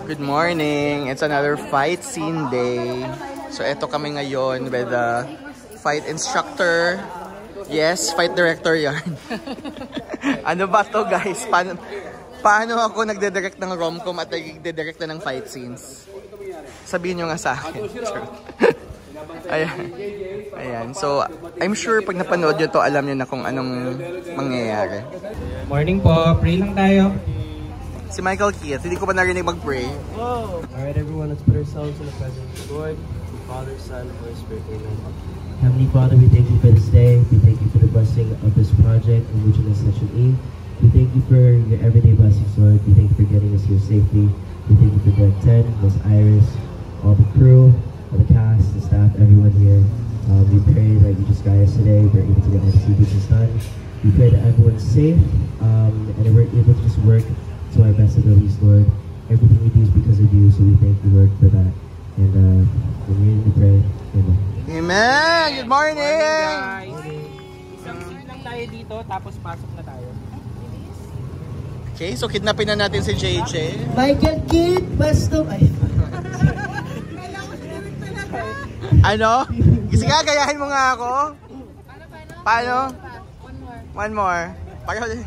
Good morning! It's another fight scene day. So eto kami ngayon with the fight instructor. Yes, fight director yan. Ano ba to guys? Paano ako nagde-direct ng rom-com at nagde-direct na ng fight scenes? Sabihin nyo nga sa akin. Ayan. So, I'm sure pag napanood nyo to, alam nyo na kung anong mangyayari. Morning po. Pray lang tayo. Si Michael Keith, hindi ko pa narinig mag-pray. Whoa! Alright everyone, let's put ourselves in the presence of the Lord, the Father, Son, Holy Spirit. Amen. Heavenly Father, we thank you for this day. We thank you for the blessing of this project in Regional Session E. We thank you for your everyday blessings, Lord. We thank you for getting us here safely. We thank you for Direct 10, Miss Iris, all the crew, all the cast, the staff, everyone here. We pray that you just guide us today. We're able to get all the business done. We pray that everyone's safe and that we're able to just work to our best abilities, Lord. Everything we do is because of you, so we thank you, Lord, for that. And we pray. Amen. Amen! Good morning! Guys! Isang scene lang tayo dito, tapos pasok na tayo. Okay, so kidnapin na natin si JJ. Michael Keith, Basto. Ay. Ano? Sige nga, gayahin mo nga ako. Paano? One more. Pareho din.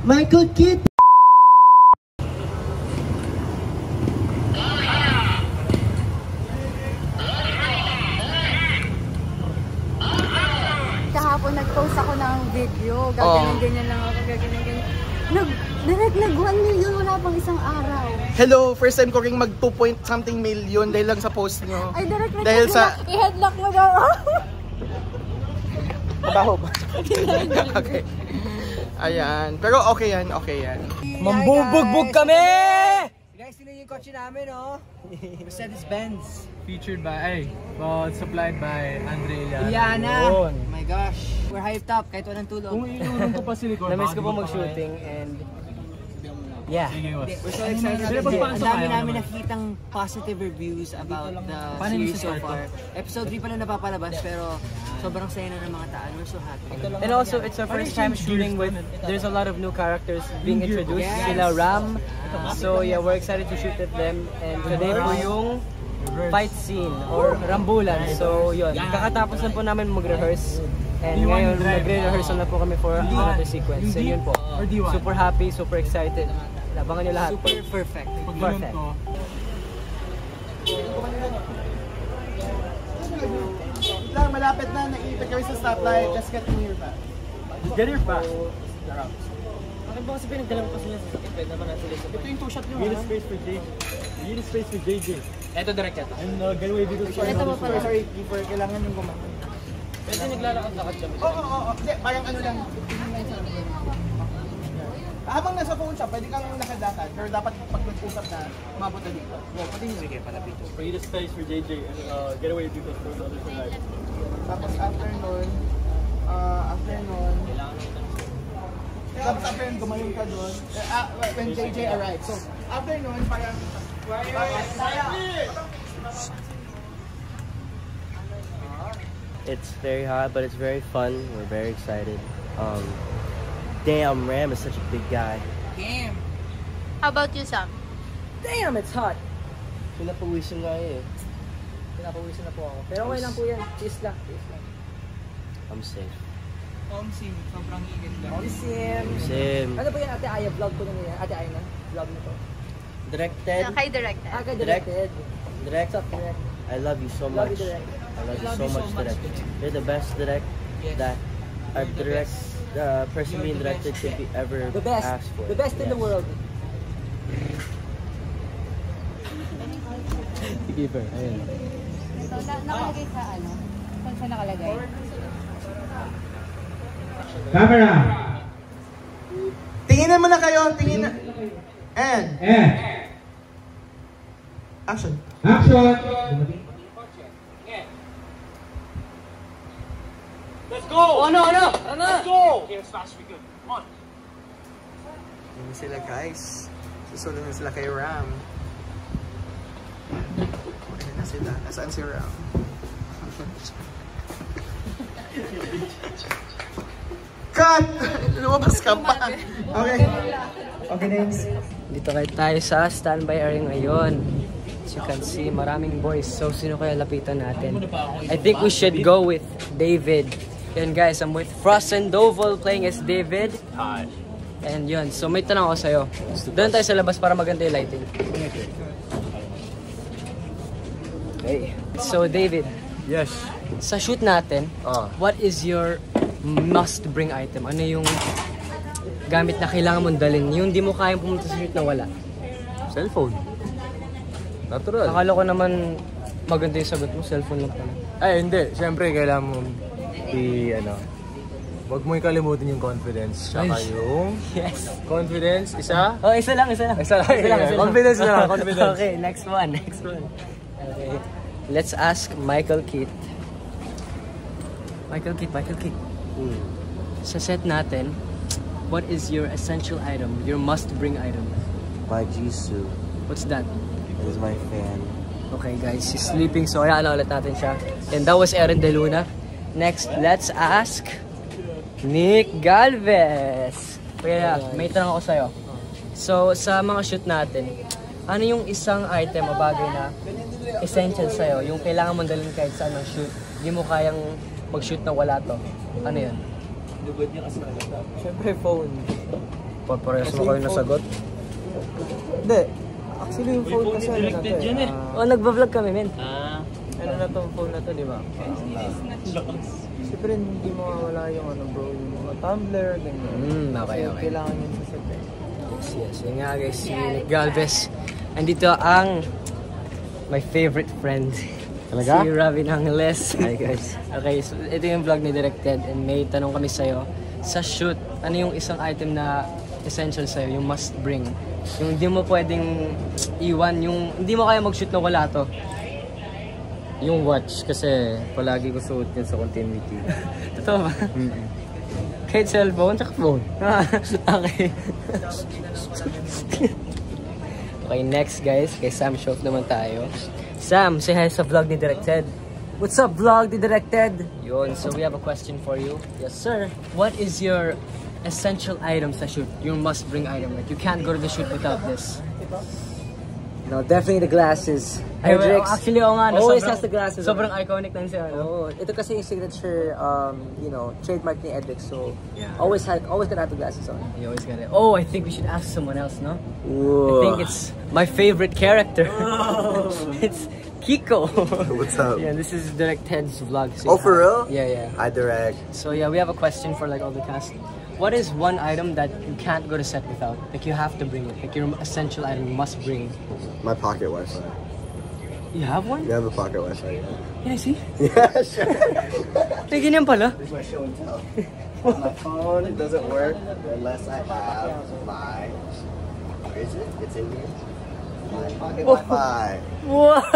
Michael Keith. Kahapon nag-post ako ng video, ganyan lang ako, ganyan. Nag 1 million, wala pang isang araw. Hello, first time ko ring mag 2 point something million dahil lang sa post nyo. Ay, direct dahil sa... I-headlock mo daw. Mabaho ba? Okay. Ayan. Pero okay yan, okay yan. Mambubugbog kami! Guys, sino yung kotse namin, oh? Mercedes-Benz. Featured by, supplied by Andre Iliana. Oh my gosh. We're hyped up kahit walang tulog. Kung inuulong ko pa si Nicole, namiss ko po mag-shooting and yeah. We're so excited. Ang dami namin nakitang positive reviews about the series so far. Episode 3 pa lang napapalabas pero sobrang saya na ng mga tao. We're so happy. And also, it's our first time shooting with, there's a lot of new characters being introduced. Sila Ram. So yeah, we're excited to shoot with them. And today po yung fight scene or rambulan. So yun, kakatapos lang po namin mag-rehearse. And ngayon, nagre-rehearsal na po kami for another sequence. So yun po, super happy, super excited. Labangan nyo lahat. Super perfect. Perfect. Malapit na, naipit kami sa stoplight. Just get near back. Get your back. Bakit ba kasi pinagdalang ko sila sa sakit? Pwede naman natin sila. Ito yung 2-shot nyo. Unit space for JJ. Unit space for JJ. Ito direct ito. And getaway dito sa Ito mo pala. Sorry, Keeper, kailangan yung gumano. Pwede naglalakad-lakad kami. Oo. Hindi, parang ano lang. Habang nasa phone siya, pwede kang nakadakad. Pero dapat pag nag-usap na, umabot na dito. Pati yung sige, palapit. Unit space for JJ and getaway dito for the other side. Tapos after nun, gumayon ka doon. When JJ arrived. So, after nun, parang... It's very hot, but it's very fun. We're very excited. Damn, Ram is such a big guy. Damn! How about you, Sam? Damn, it's hot! Pinapawisan nga eh. Pinapawisan na po ako. Pero okay lang po yan. Cheers lang. I'm safe. Sim, sobrang ingit lang. Sim. Ano ba yan, Ate Aya? Vlog ko na yan. Ate Aya na? Vlog na to. Directed. Kay directed. Kay directed. Direct. What's up, Direct? I love you so much. Love you, Direct. I love you so much, Direct. You're the best Direct that our direct person being directed could be ever asked for. The best in the world. Sige, Fer. Ayun. So, nakalagay sa ano? Saan siya nakalagay? Camera! Tinginan mo na kayo, tingin na. And action. Action! Let's go! Oh no! Let's go! Okay, as fast as we could. Come on. Yun sila guys. Susunod na sila kay Ram. Ayun na sila. Nasaan si Ram? Cut! Lumabas ka pa. Okay. Okay, thanks. Dito tayo sa standby area ngayon. As you can see, maraming boys. So, sino kaya lapitan natin? I think we should go with David. Yan guys, I'm with Frost and Doval playing as David. Hi. And yun, so may tanong ako sa'yo. Doon tayo sa labas para maganda yung lighting. Okay. So David. Yes. Sa shoot natin, what is your must-bring item? Ano yung gamit na kailangan mong dalhin? Yung di mo kayang pumunta sa shoot na wala? Cellphone. Natural. Akala ko naman maganda yung sagot mo, cellphone lang pala. Ay, hindi. Siyempre, kailangan mo wag mo ikalimutin yung confidence. Saka yung confidence, isa? Oh, isa lang. Confidence na. Okay, next one. Okay. Let's ask Michael Keith. Michael Keith. Sa set natin, what is your essential item, your must-bring item? My Jisoo. What's that? It is my fan. Okay guys, he's sleeping, so hayaan ulit natin siya. And that was Aaron De Luna. Next, let's ask Nick Galvez. Kaya, may tanong ako sa'yo. So, sa mga shoot natin, ano yung isang item o bagay na essential sa'yo? Yung kailangan mong dalhin kahit saan ng shoot. Hindi mo kayang mag-shoot na wala to. Ano yun? Siyempre, phone. Parehas mo kayo nasagot? Hindi. Actually, yung phone kasi ano na to eh. Oh, nagbablog kami, men. Ano na tong phone na to, di ba? Siyempre, hindi mo wala yung bro, yung mga Tumblr, ganyan. Okay. Kailangan yun sa set. Yes. Yun nga guys, si Nick Galvez. Andito ang my favorite friend. Talaga? Si Robin Angeles. Hi guys. Okay, so ito yung vlog ni Directed and may tanong kami sa'yo. Sa shoot, ano yung isang item na essential sa'yo, yung must bring? Yung hindi mo pwedeng iwan, yung hindi mo kaya mag-shoot na wala to. Yung watch, kasi palagi ko suot yun sa continuity. Totoo ba? Kahit cellphone, tsaka phone. Okay. Okay, next guys, kay Sam Shoff naman tayo. Sam, say hi sa vlog ni Directed. What's up vlog ni Directed? Yun, so we have a question for you. Yes sir. What is your essential item sa shoot? Your must bring item. Like you can't go to the shoot without this. No, definitely the glasses. Hendrix. Actually, oo nga. Always has the glasses. Sobrang iconic na siya. Oh, ito kasi yung signature, trademark ni Hendrix. So, always gonna have the glasses on. You always got it. Oh, I think we should ask someone else, no? Whoa. I think it's my favorite character. It's Kiko. What's up? Yeah, this is Directed's vlog. Oh, for real? Yeah. I direct. So yeah, we have a question for like all the cast. What is one item that you can't go to set without? Like you have to bring it. Like your essential item you must bring. My pocket Wi-Fi. You have one? You have a pocket Wi-Fi, yeah. Can I see? Yeah, sure. May ganyan pala. Here's my show and tell. My phone doesn't work unless I have my... Where is it? It's in here. My pocket Wi-Fi. Wow!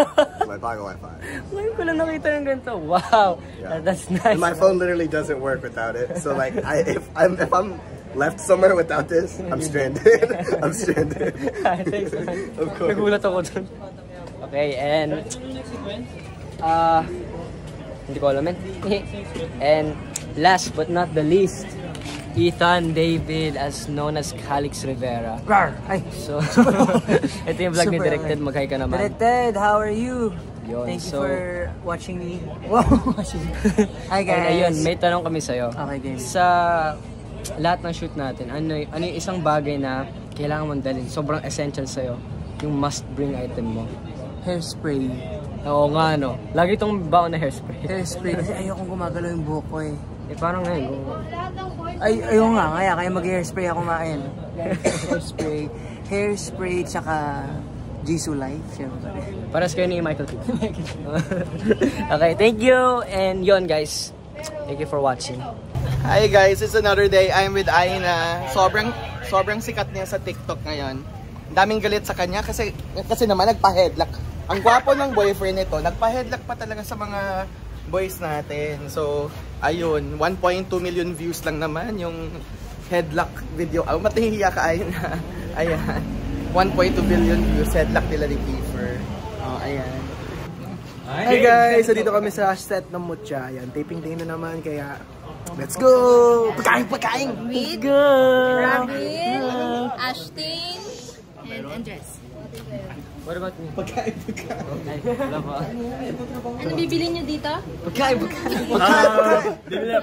My pocket Wi-Fi. Ngayon ko lang nakita ng ganito. Wow! Yeah. That's nice. And my phone literally doesn't work without it. So like, if I'm left somewhere without this, I'm stranded. I'm stranded. Thanks, man. Of course. Nagulat ako dun. Okay, and hindi ko alam yan. And last but not the least, Ethan David, as known as Calix Rivera. Ay, So, ito yung vlog ni Directed. Mag-hi ka naman. Directed, how are you? Yun, Thank you so, for watching me. Wow, watching me. Hi guys. And ayun, may tanong kami sa'yo. Okay, game. Sa lahat ng shoot natin, ano yung isang bagay na kailangan mong dalhin, sobrang essential sa'yo, yung must bring item mo? Hairspray. Oo nga, no? Lagi itong baon na hairspray. Hairspray. Kasi ayokong gumagalaw yung buhok ko eh. Eh, parang ngayon. Ayun nga, kaya mag-hairspray ako kumain. Hairspray, tsaka Jisoo Life, syempre. Paras kayo ni Michael Keith. Okay, thank you! And yon guys, thank you for watching. Hi guys, it's another day. I'm with Aina. Sobrang sikat niya sa TikTok ngayon. Daming galit sa kanya kasi naman nagpa-headlock. Ang gwapo ng boyfriend nito, nagpa-headlock pa talaga sa mga boys natin. So, ayun, 1.2 million views lang naman yung headlock video. Oh, matihiya ka Aina. Ayan. 1.2 billion views headlock nila ni Kiefer. Oh, ayan. Hi guys! So dito kami sa set ng Mucha. Yan, taping day na naman. Kaya, let's go! Pagkain! Let's go! Robin, Ashton, and Andres. What about me? Pagkain! Wala pa. Ano bibili niyo dito? Pagkain!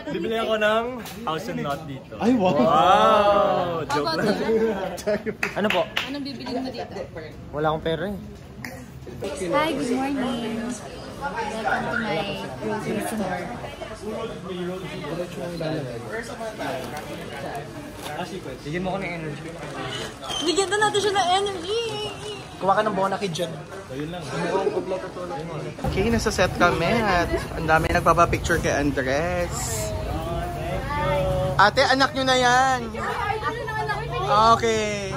Bibili ako ng house and lot dito. Ay, wow! Wow! Joke How lang. about Ano po? Anong bibili mo dito? Wala akong pera eh. Hi, good morning. Welcome to my grocery store. Bigyan mo ko ng energy. Bigyan na natin siya ng energy. Kuha ka ng Bonaki dyan. Okay, nasa set kami at ang dami nagpapapicture kay Andres. Ate, anak nyo na yan. Okay.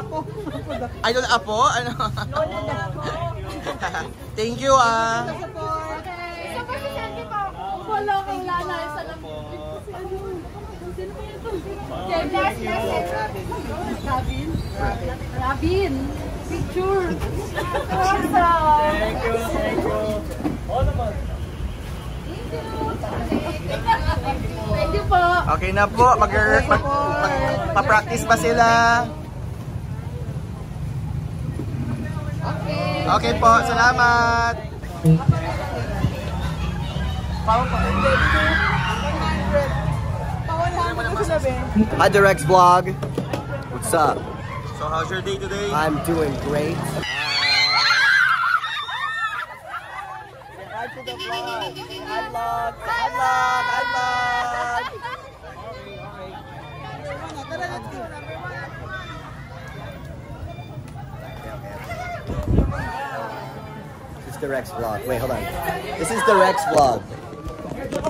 Idol Apo? Ano? Thank you ah. Isa pa si Sandy pa. Wala kang lana. Isa lang. Sino pa ito? Robin. Robin. Picture. Thank you. Oo naman. Thank you po. Okay na po. Pa-practice pa sila. Okay po. Salamat. Hi, Directs Vlog. What's up? So how's your day today? I'm doing great. This is the Rex Vlog. Wait, hold on. This is the Rex Vlog.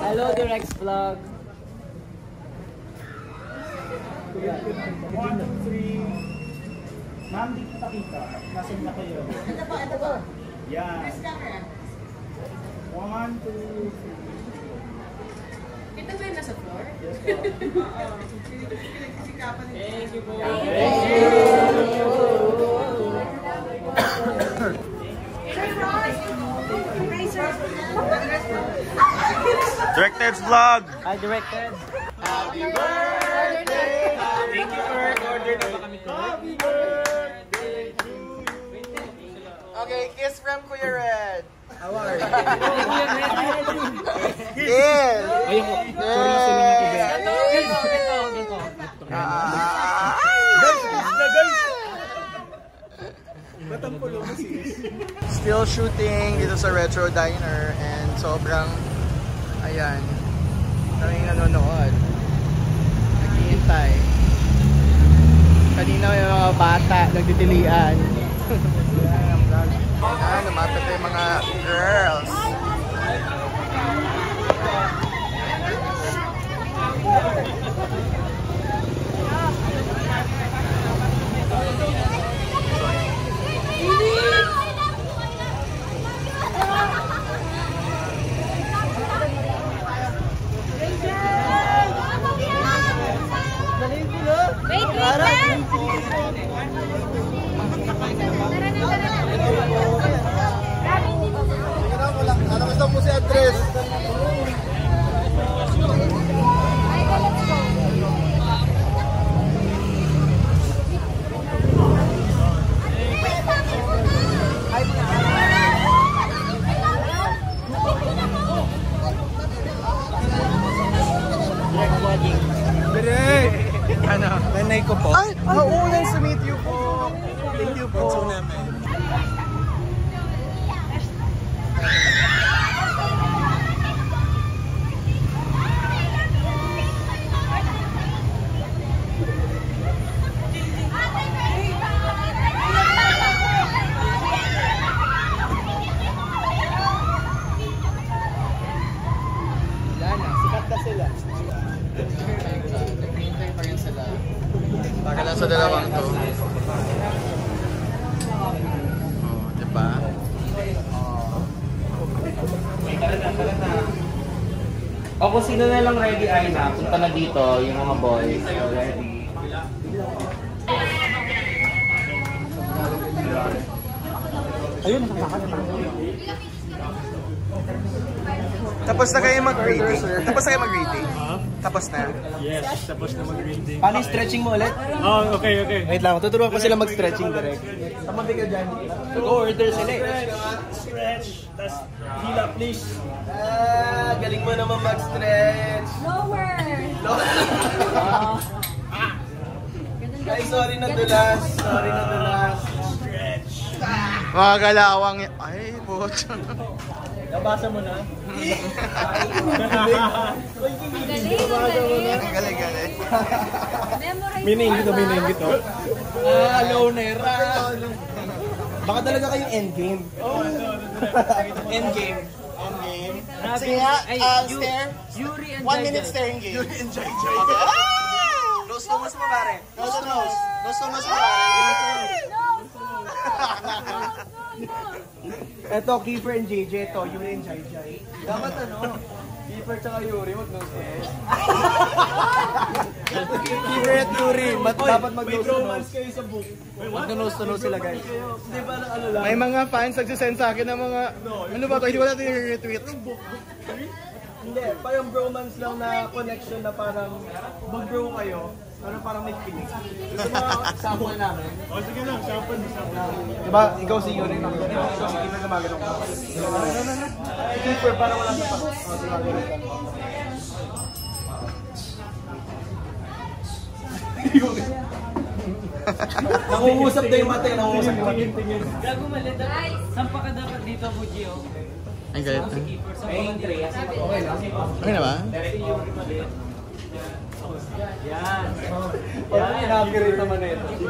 Hello, the Rex Vlog. 1, 2, 3. Ma'am, di kita kita. Nasaan na kayo? Ito po. Yan. 1, 2, 3. Ito ba yung nasa floor? Yes po. Thank you po. Directed's Vlog. Hi, Directed. Happy birthday. Thank you for order na ba kami to? Happy birthday to you. Okay, kiss from Kuya Red. How are you? Kiss. Chorizo lang yung iba. Still shooting dito sa Retro Diner and sobrang ayan, daming nanonood, naghihintay. Kanina may mga bata nagtitilian. Ayan, lumapit na yung mga girls. Ano gusto mo si Andres? Ano? Nanay ko po. Ay, oo, nice to meet you po. Thank you po. Bunso namin. Baka lang sa dalawang to. Oh, diba? O kung sino na lang ready ay na, punta na dito yung mga boys. So ready. Ayun, nakakatawa. Tapos na kayo mag-greeting? Tapos na kayo mag-greeting? Tapos na? Yes, tapos na mag-greeting. Paano yung stretching mo ulit? Oh, okay. Wait lang, tuturuan ko sila mag-stretching direct. Tamabi ka dyan. Go-order sila eh. Stretch. Tas hila, please. Galing mo naman mag-stretch. Lower! Ay, sorry na dulas. Stretch. Mga galawang yan. Ay, puto. Nabasa mo na? Ang galing. Memorize Miningit to. Loner. Baka talaga kayong endgame. Endgame. Sige nga, stare. Yuri and 1 minute staring game. Yuri and Jai Jai. Nose to nose mo pare. Nose to nose. Nose to nose mo pare. Eto, Keeper and JJ. Ito, Yuri and Jai Jai. Dapat Keeper tsaka Yuri, mag-nose to nose. Keeper at Yuri, dapat mag-nose to nose. kayo sa book. Mag-nose to nose sila, guys. Di ba na ano lang? May mga fans nagsisend sa akin ng mga, ano ba ito? Hindi ko natin i-retweet. Hindi, parang bromance lang na connection na parang mag-bro kayo. Parang may pinig. Gusto mo sample namin? O sige lang, sample. Diba, ikaw si Yuri na ikaw si Keeper na maganong ka. Si Keeper, parang wala sa pa. Nangungusap na yung mata, nangungusap yung mata. Gago malit. Saan pa ka dapat dito, Buji? Ang galit na. Okay na ba? Yan. Parang inaccurate naman na ito. Nose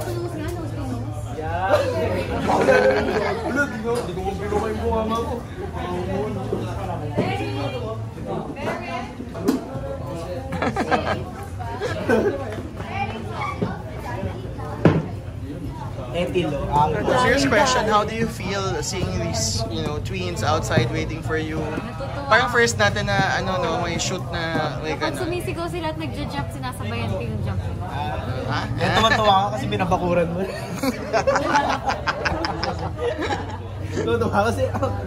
to nose nga, nose to nose. Hindi ko pinumay yung bunga ko. Serious question, how do you feel seeing these, twins outside waiting for you? Parang first natin na, may shoot na, may Kapag gano'n. sumisigaw sila at nagja-jump, sinasabayan ko yung jump. Ha? Tuwan-tuwa ka kasi binabakuran mo. Tuwan-tuwa kasi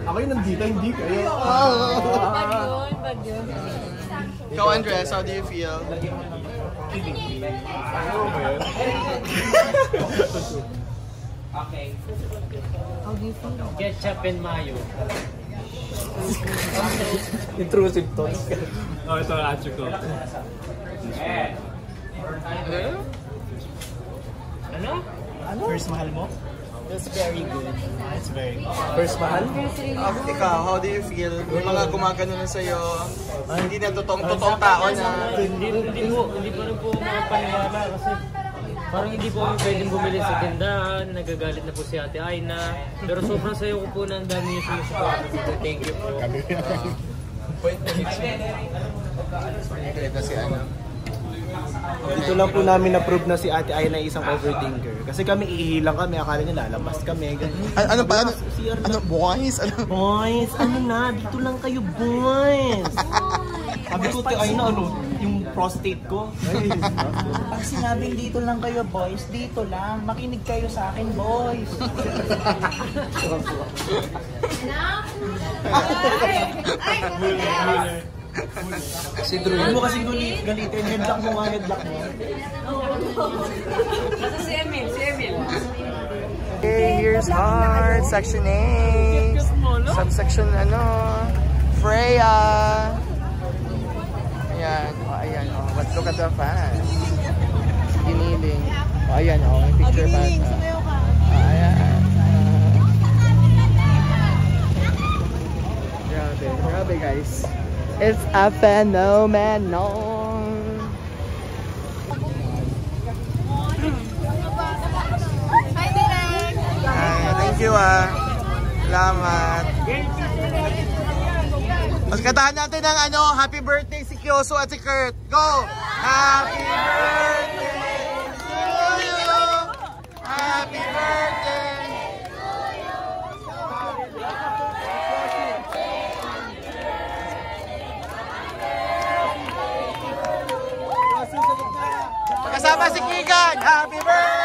ako yung nandito, hindi kayo. Bag yun. Ikaw, Andres, how do you feel? Okay. How do you feel? Ketchup and mayo. Intrusive thoughts. Oh, ito ang answer ko. Ano? First mahal mo? That's very good. It's very good. First mahal? Ikaw, how do you feel? Yung mga gumagano na sa'yo, hindi na totoong tao na... Hindi pa rin po makapaniwala kasi parang hindi po kami pwedeng bumili sa tindahan, nagagalit na po si Ate Aina. Pero sobrang sayo ko po na ang dami niyo sumusuporta dito. Thank you po. Dito lang po namin na-prove na si Ate Aina isang overthinker. Kasi kami ihilang kami, akala niya lalabas kami. Ano pa? Boys? Boys, ano na? Dito lang kayo, boys! Sabi ko, Ate Aina, yung prostate ko. Pag sinabing dito lang kayo, boys, dito lang. Makinig kayo sa akin, boys. Si Drew. Hindi mo kasi galitin. Headlock mo nga, headlock mo. Si Emil. Okay, here's heart, section A. Subsection, Freya. Ayan, but look at the fans. Giniling. Ayan, may picture pa. Ayan. Grabe guys. It's a phenomenon. Hi, Direk! Thank you Salamat. Mas katahan natin ng happy birthday si Kyoso at si Kurt. Go! Happy birthday to you! Happy birthday! Kasama si Kigan! Happy birthday!